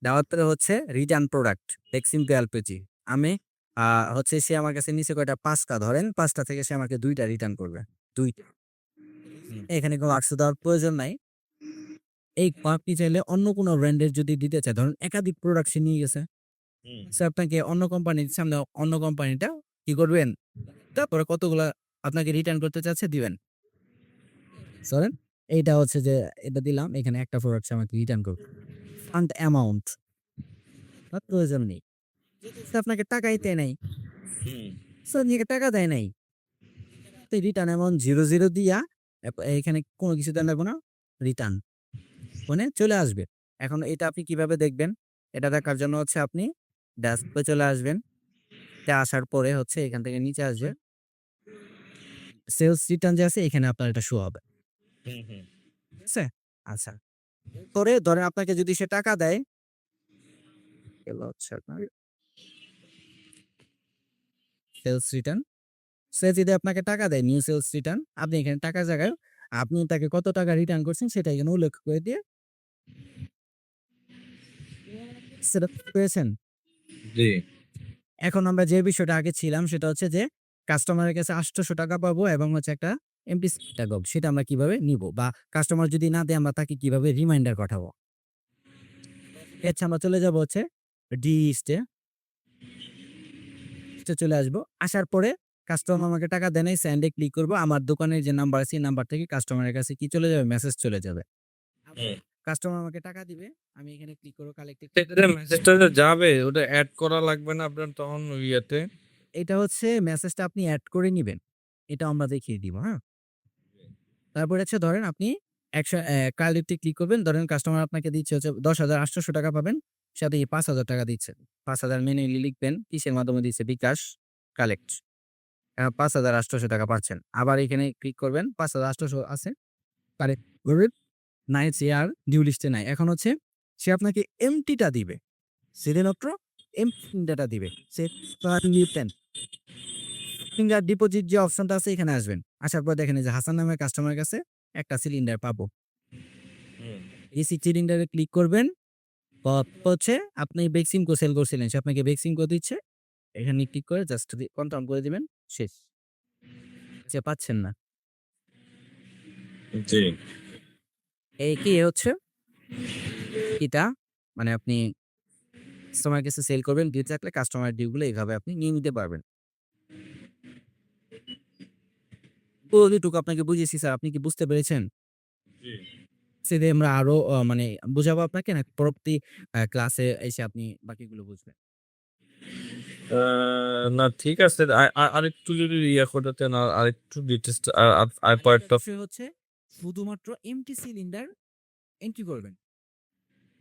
দেওয়ার পরে হচ্ছে রিটার্ন প্রোডাক্ট টেক্সিম টু এলপিজি। আমি হচ্ছে সে আমার কাছে নিচে কয়টা ৫ টা ধরেন ৫ টা থেকে সে আমাকে ২ টা রিটার্ন করবে। ২ টা। হুম, এখানে কোনো আকসু দেওয়ার প্রয়োজন নাই। এই আপনি চাইলে অন্য কোনো ব্র্যান্ডের যদি দিতে চায়, ধরুন একাধিক প্রোডাক্ট সে নিয়ে গেছে। হুম, সে আপনাকে অন্য কোম্পানির সামনে অন্য কোম্পানিটা কি করবেন? তারপরে কতগুলা আপনাকে রিটার্ন করতে চাচ্ছে দিবেন। ধরেন এইটা হচ্ছে যে এটা দিলাম, এখানে একটা প্রোডাক্ট সে আমাকে রিটার্ন করবে। ফান্ড অ্যামাউন্ট তার প্রয়োজন নেই। সে আপনাকে টাকাই দেয় নাই। হুম, সে আপনাকে টাকা দেয় নাই। তো রিটার্ন অ্যামাউন্ট ০ দিয়া এখানে কোনো কিছু দেন লাগবে না। রিটার্ন মানে চলে আসবে। এখন এটা আপনি কিভাবে দেখবেন? এটা দেখার জন্য হচ্ছে আপনি ড্যাশবোর্ডে চলে আসবেন। আসার পরে হচ্ছে এখান থেকে নিচে আসবে। সেলস রিটার্ন যে আছে এখানে আপনার এটা শো হবে। হুম, হুম, ঠিক আছে? আচ্ছা। পরে ধরেন আপনাকে যদি সে টাকা দেয়, এগুলো হচ্ছে আপনার সেলস রিটার্ন। সে যদি আপনাকে টাকা দেয় নিউ সেলস রিটার্ন, আপনি এখানে টাকার জায়গায় আপনি তাকে কত টাকা রিটার্ন করছেন সেটা এখানে উল্লেখ করে দিয়ে সেটা পেয়েছেন? জি। এখন আমরা যে বিষয়টা আগে ছিলাম সেটা হচ্ছে যে কাস্টমারের কাছে ৳৮০০ পাবো এবং হচ্ছে একটা এমটি টাকা সেটা আমরা কিভাবে নিবো বা কাস্টমার যদি না দেয় আমরা তাকে কিভাবে রিমাইন্ডার পাঠাবো। আচ্ছা আমরা চলে যাবো হচ্ছে ডি লিস্টে চলে আসবো। আসার পরে কাস্টমার আমাকে টাকা দেয় নাই সেন্ড এ ক্লিক করব। আমার দোকানের যে নাম্বার আছে এই নাম্বার থেকে কাস্টমারের কাছে কি চলে যাবে? মেসেজ চলে যাবে। হুম। কাস্টমার আমাকে টাকা দিবে। আমি এখানে ক্লিক করব কালেক্টে সেটা যে মেসেজটা যে যাবে ওটা এড করা লাগবে না আপনার তখন ইয়েতে? এটা হচ্ছে মেসেজটা আপনি এড করে নিবেন। এটা আমরা দেখিয়ে দিব, হ্যাঁ? তারপরে হচ্ছে ধরেন আপনি কালেক্টে ক্লিক করবেন। ধরেন কাস্টমার আপনাকে দিচ্ছে হচ্ছে ৳১০,৮০০ পাবেন। সাথে ৳৫,০০০ দিচ্ছে। ৫,০০০ ম্যানুয়ালি লিখবেন। কিসের মাধ্যমে দিচ্ছে? বিকাশ, কালেক্ট। ৳৫,৮০০ পাচ্ছেন। আবার এখানে ক্লিক করবেন। ৫,৮০০ আছে। কারেক্ট করবেন। নাই সে আর ডিউ লিস্টে নাই। এখন হচ্ছে সে আপনাকে এমটিটা দিবে। শুধুমাত্র এমটি ডাটা দিবে। সে নিতেন। ফিঙ্গার ডিপোজিট যে অপশনটা আছে এখানে আসবেন। আসার পর দেখেন এই যে হাসান নামের কাস্টমারের কাছে একটা সিলিন্ডার পাবো। হুম। এই সিলিন্ডারে ক্লিক করবেন। হচ্ছে আপনি বেক্সিমকো সেল করছিলেন। সে আপনাকে বেক্সিমকো দিচ্ছে। এখানে ক্লিক করে জাস্ট কনফার্ম করে দিবেন। শেষ। সে পাচ্ছেন না। জি। এই কি হচ্ছে এটা মানে আপনি কাস্টমার কাছে সেল করবেন। ডিউ থাকলে কাস্টমার ডিউ গুলো এভাবে আপনি নিয়ে নিতে পারবেন। পুরোটুকু আপনাকে বুঝিয়েছি স্যার। আপনি কি বুঝতে পেরেছেন? জি। সেটা আমরা আরো মানে বুঝাবো আপনাকে না পরবর্তী ক্লাসে এসে আপনি বাকিগুলো বুঝবেন। আ না ঠিক আছে। আরেকটু যদি ইয়ে করতেন আরেকটু ডিটেইলস আর আরেকটা কয়েকটা বিষয় হচ্ছে শুধুমাত্র এমটি সিলিন্ডার এন্ট্রি করবেন।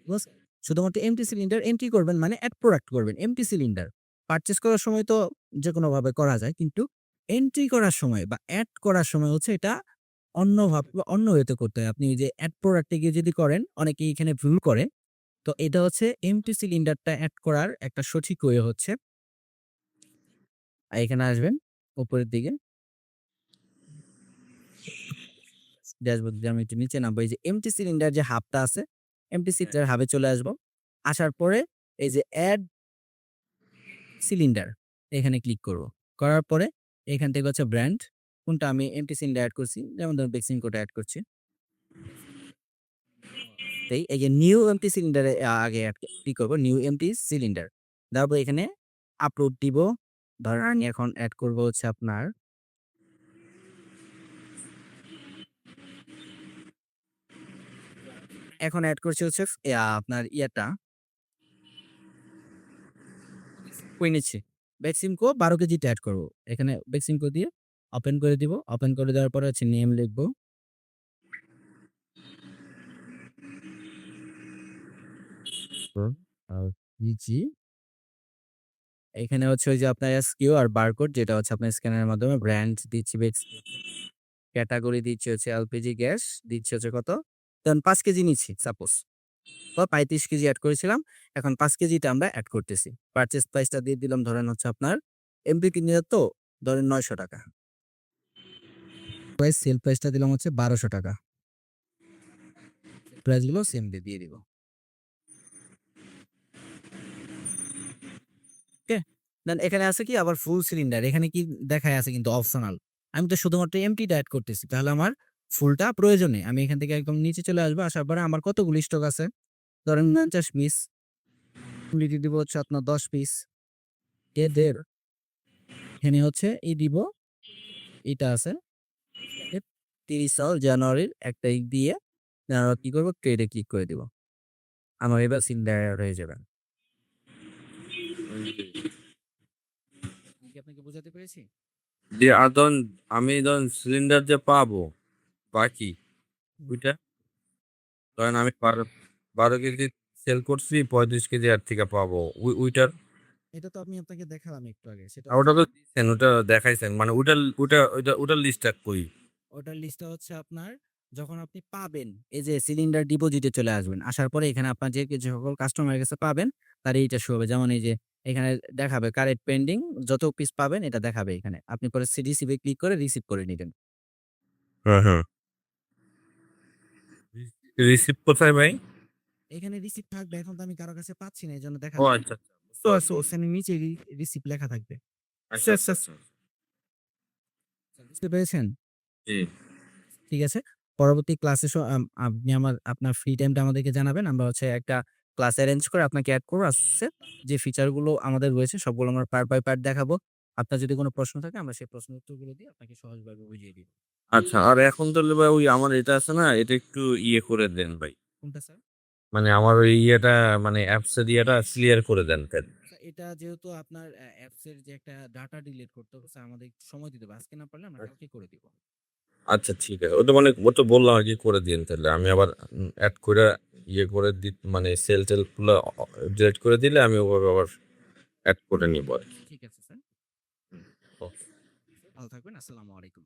বাস শুধুমাত্র এমটি সিলিন্ডার এন্ট্রি করবেন মানে এড প্রোডাক্ট করবেন। এমটি সিলিন্ডার পারচেজ করার সময় তো যেকোনোভাবে করা যায়। কিন্তু এন্ট্রি করার সময় বা এড করার সময় হচ্ছে এটা অন্যভাবে বা অন্য ওয়েতে করতে হয়। আপনি এই যে এড প্রোডাক্ট এ গিয়ে যদি করেন অনেকেই এখানে ভুল করে। তো এটা হচ্ছে এমটি সিলিন্ডারটা এড করার একটা সঠিক ওয়ে হচ্ছে এখানে আসবেন উপরের দিকে ড্যাশবোর্ড দিয়ে আমি একটু নিচে নামবো। এই যে এমটি সিলিন্ডার যে হাবটা আছে, এমটি সিলিন্ডার হাবে চলে আসবো। আসার পরে এই যে এড সিলিন্ডার এখানে ক্লিক করব। করার পরে এখান থেকে হচ্ছে ব্র্যান্ড কোনটা আমি এমটি সিলিন্ডার এড করছি। যেমন ধরুন বেক্সিমকোটা এড করছি। এই যে নিউ এমটি সিলিন্ডারে আগে ক্লিক করব নিউ এমটি সিলিন্ডার। তারপর এখানে আপলোড দিব। ধরেন আমি এখন এড করব হচ্ছে আপনার এখন এড করছি হচ্ছে আপনার ইয়েটা করে নিচ্ছি। বেক্সিমকো ১২ কেজিটা এড করব। এখানে বেক্সিমকো দিয়ে ওপেন করে দিব। ওপেন করে দেওয়ার পরে হচ্ছে নেম লিখব। আর ইজি এখানে হচ্ছে ওই যে আপনার এসকিউ আর বারকোড যেটা হচ্ছে আপনার স্ক্যানারের মাধ্যমে ব্র্যান্ড দিচ্ছি ক্যাটেগরি দিচ্ছি হচ্ছে এলপিজি গ্যাস দিচ্ছি হচ্ছে কত? ধরেন ৫ কেজি নিচ্ছি সাপোজ। বা ৩৫ কেজি এড করেছিলাম। এখন ৫ কেজিটা আমরা এড করতেছি। পারচেজ প্রাইসটা দিয়ে দিলাম ধরেন হচ্ছে আপনার এমপি কিনলে তো ধরেন ৳৯০০ সেল প্রাইসটা দিলাম হচ্ছে ৳১২০০ প্রাইসগুলো সেম দিয়ে দিব। ওকে? দেন এখানে আছে কি আবার ফুল সিলিন্ডার। এখানে কি দেখায় আছে কিন্তু অপশনাল। আমি তো শুধুমাত্র এমটিটা এড করতেছি। তাহলে আমার ফুলটা প্রয়োজন নেই। আমি এখান থেকে একদম নিচে চলে আসবো। আসার পরে আমার কতগুলো স্টক আছে? ধরেন ৫০ পিস। কোয়ান্টিটি দিব হচ্ছে আপনার ১০ পিস। এদের এখানে হচ্ছে দিব এটা আছে। ৩০ জানুয়ারির ১ তারিখ দিয়ে কি করব? ট্রেডে ক্লিক করে দিব। আমার এবার সিলিন্ডার হয়ে যাবে। কি আপনাকে বোঝাতে পেরেছি? জি, আর ধরুন আমি ধরুন সিলিন্ডার যে পাবো বাকি ওইটা ধরেন আমি ১২ কেজি সেল করছি ৩৫ কেজি এর থেকে পাবো। ওইটার এটা তো আমি আপনাকে দেখালাম একটু আগে। সেটা ওটা তো দিচ্ছেন, ওটা দেখাইছেন। মানে ওটার লিস্টটা কই? ওটার লিস্টটা হচ্ছে আপনার যখন আপনি পাবেন, এই যে সিলিন্ডার ডিপোজিটে চলে আসবেন। আসার পরে এখানে আপনার যে সকল কাস্টমারের কাছে পাবেন তার এইটা শো হবে। যেমন এই যে এখানে দেখাবে কারেন্ট পেন্ডিং যত পিস পাবেন এটা দেখাবে এখানে। আপনি পরে রিসিভ এ ক্লিক করে রিসিভ করে নিবেন। হ্যাঁ, হ্যাঁ। রিসিপ্ট কোথায় ভাই? এখানে রিসিপ্ট থাকবে, এখন তো আমি কারো কাছে পাচ্ছি না, এজন্য দেখা ও যায় আচ্ছা তো ওখানে নিচে রিসিপ্ট লেখা থাকবে। আচ্ছা আচ্ছা, আচ্ছা, বুঝতে পেরেছেন? জি ঠিক আছে। পরবর্তী ক্লাসে আপনি আপনার ফ্রি টাইমটা আমাদেরকে জানাবেন। আমরা হচ্ছে একটা ক্লাস এরেঞ্জ করে আপনাকে এড করব। আস্তে যে ফিচার গুলো আমাদের রয়েছে সবগুলো আমরা পার্ট বাই পার্ট দেখাবো। আপনার যদি কোনো প্রশ্ন থাকে আমরা সেই প্রশ্নের উত্তরগুলো দিয়ে আপনাকে সহজভাবে বুঝিয়ে দিব। আচ্ছা আর এখন তাহলে ভাই ওই আমার এটা আছে না এটা একটু ইয়ে করে দেন ভাই কোনটা স্যার? মানে আমার ওই ইয়েটা মানে অ্যাপস এর ইয়েটা ক্লিয়ার করে দেন তাহলে। স্যার, এটা যেহেতু আপনার অ্যাপস এর যে একটা ডাটা ডিলিট করতে হবে, স্যার আমাদের একটু সময় দিতে হবে। আজকে না পারলে আমরা কালকে করে দিব। আচ্ছা ঠিক আছে ওটা মানে ও তো বললাম আর কি করে দিন তাহলে আমি আবার অ্যাড করে ইয়ে করে দি মানে সেল টেল গুলো ডিলিট করে দিলে আমি ওভাবে আবার অ্যাড করে নিব আর কি। ঠিক আছে স্যার। ভালো থাকবেন। আসসালামু আলাইকুম।